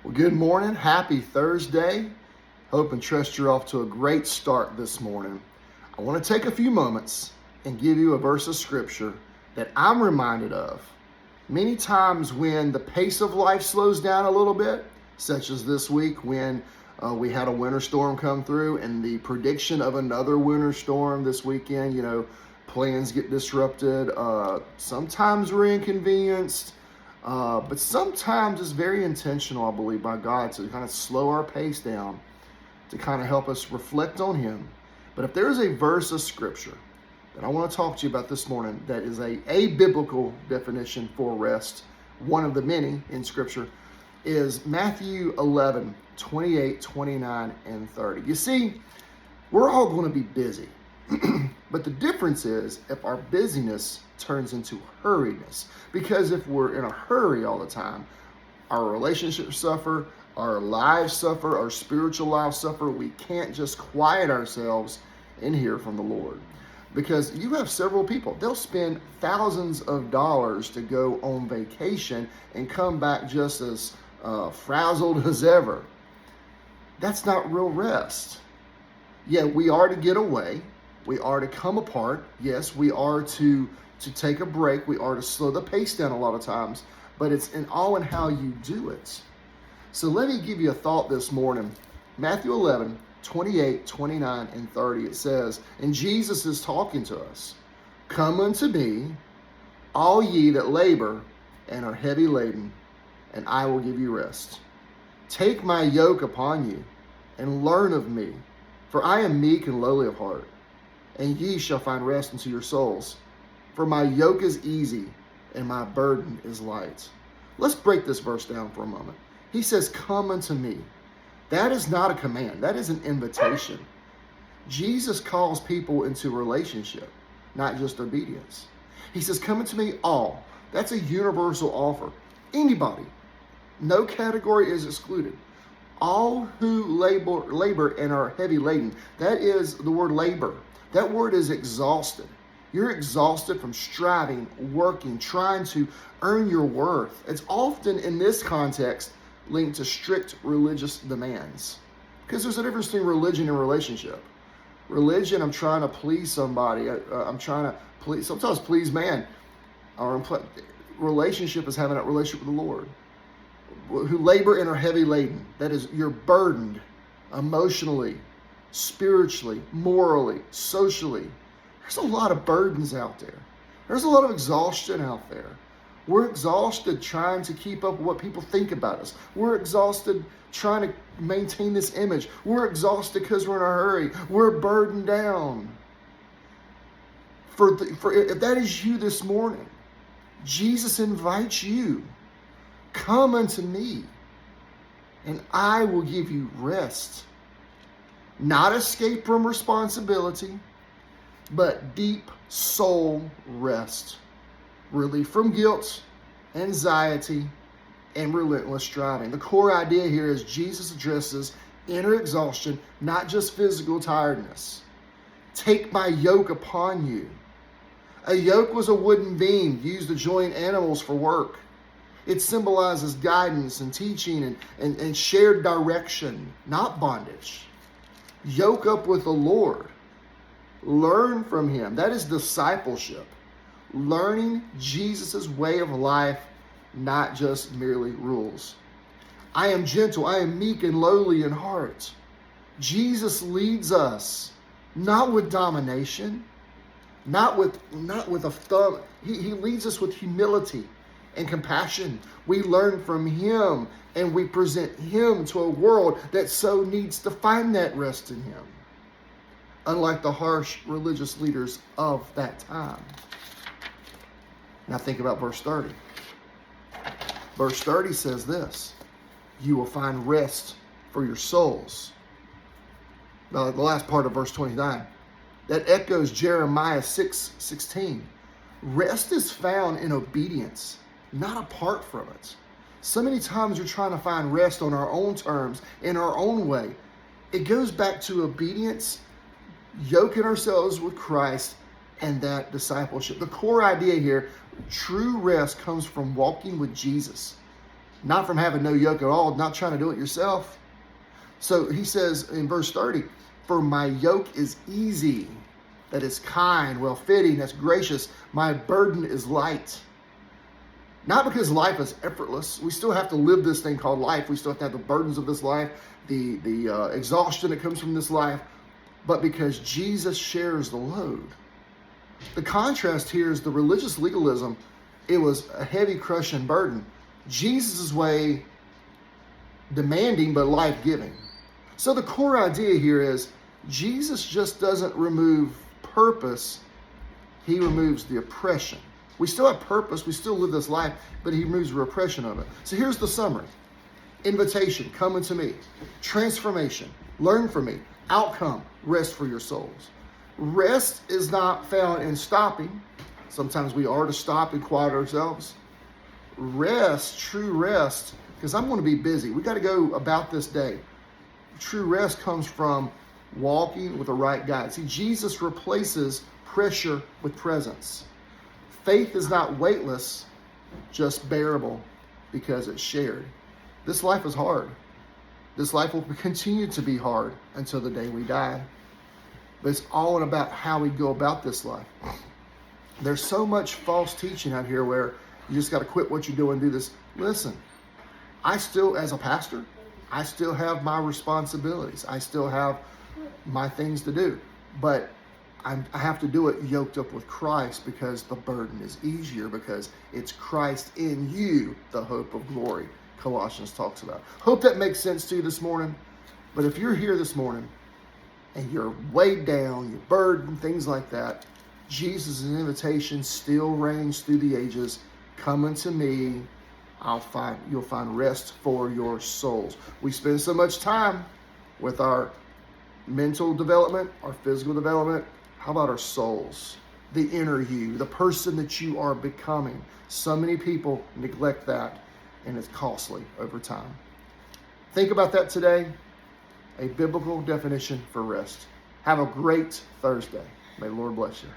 Well, good morning. Happy Thursday. Hope and trust you're off to a great start this morning. I want to take a few moments and give you a verse of scripture that I'm reminded of many times when the pace of life slows down a little bit, such as this week when we had a winter storm come through and the prediction of another winter storm this weekend. Plans get disrupted. Sometimes we're inconvenienced. But sometimes it's very intentional, I believe, by God to kind of slow our pace down, to kind of help us reflect on Him. But if there is a verse of Scripture that I want to talk to you about this morning that is a biblical definition for rest, one of the many in Scripture, is Matthew 11, 28, 29, and 30. You see, we're all going to be busy. But the difference is if our busyness turns into hurriedness. Because if we're in a hurry all the time, our relationships suffer, our lives suffer, our spiritual lives suffer. We can't just quiet ourselves and hear from the Lord. Because you have several people, they'll spend thousands of dollars to go on vacation and come back just as frazzled as ever. That's not real rest. Yeah, we are to get away. We are to come apart. Yes, we are to take a break. We are to slow the pace down a lot of times, but it's in how you do it. So let me give you a thought this morning. Matthew 11, 28, 29, and 30, it says, and Jesus is talking to us, "Come unto me, all ye that labor and are heavy laden, and I will give you rest. Take my yoke upon you, and learn of me, for I am meek and lowly of heart, and ye shall find rest unto your souls. For my yoke is easy, and my burden is light." Let's break this verse down for a moment. He says, "Come unto me." That is not a command. That is an invitation. Jesus calls people into relationship, not just obedience. He says, "Come unto me all." That's a universal offer. Anybody. No category is excluded. All who labor and are heavy laden. That is the word labor. That word is exhausted. You're exhausted from striving, working, trying to earn your worth. It's often in this context linked to strict religious demands. Because there's a difference between religion and relationship. Religion, I'm trying to please somebody. I'm trying to sometimes please man. Relationship is having that relationship with the Lord. Who labor and are heavy laden. That is, you're burdened emotionally, spiritually, morally, socially. There's a lot of burdens out there. There's a lot of exhaustion out there. We're exhausted trying to keep up with what people think about us. We're exhausted trying to maintain this image. We're exhausted because we're in a hurry. We're burdened down. If that is you this morning, Jesus invites you. Come unto me, and I will give you rest. Not escape from responsibility, but deep soul rest. Relief from guilt, anxiety, and relentless striving. The core idea here is Jesus addresses inner exhaustion, not just physical tiredness. Take my yoke upon you. A yoke was a wooden beam used to join animals for work. It symbolizes guidance and teaching and shared direction, not bondage. Yoke up with the Lord. Learn from Him. That is discipleship. Learning Jesus' way of life, not just merely rules. I am gentle, I am meek and lowly in heart. Jesus leads us, not with domination, not with a thumb. He leads us with humility and compassion. We learn from Him and we present Him to a world that so needs to find that rest in Him. Unlike the harsh religious leaders of that time. Now think about verse 30. Verse 30 says this, "You will find rest for your souls." Now the last part of verse 29, that echoes Jeremiah 6:16. Rest is found in obedience, not apart from it. So many times we're trying to find rest on our own terms, in our own way. It goes back to obedience, yoking ourselves with Christ, and that discipleship. The core idea here, true rest comes from walking with Jesus. not from having no yoke at all, not trying to do it yourself. So he says in verse 30, for my yoke is easy, that is kind, well-fitting, that's gracious. My burden is light. Not because life is effortless. We still have to live this thing called life. We still have to have the burdens of this life, the exhaustion that comes from this life, but because Jesus shares the load. The contrast here is the religious legalism. It was a heavy, crushing burden. Jesus' way, demanding but life-giving. So the core idea here is Jesus just doesn't remove purpose. He removes the oppression. We still have purpose. We still live this life, but he removes the repression of it. So here's the summary. Invitation, come unto me. Transformation, learn from me. Outcome, rest for your souls. Rest is not found in stopping. Sometimes we are to stop and quiet ourselves. Rest, true rest, because I'm going to be busy. We got to go about this day. True rest comes from walking with the right guide. See, Jesus replaces pressure with presence. Faith is not weightless, just bearable because it's shared. This life is hard. This life will continue to be hard until the day we die. But it's all about how we go about this life. There's so much false teaching out here where you just got to quit what you're doing and do this. Listen, I still, as a pastor, I still have my responsibilities. I still have my things to do. But I have to do it yoked up with Christ because the burden is easier, because it's Christ in you, the hope of glory, Colossians talks about. Hope that makes sense to you this morning. But if you're here this morning and you're weighed down, you're burdened, things like that, Jesus' invitation still reigns through the ages. Come unto me, you'll find rest for your souls. We spend so much time with our mental development, our physical development. How about our souls? The inner you, the person that you are becoming. So many people neglect that, and it's costly over time. Think about that today. A biblical definition for rest. Have a great Thursday. May the Lord bless you.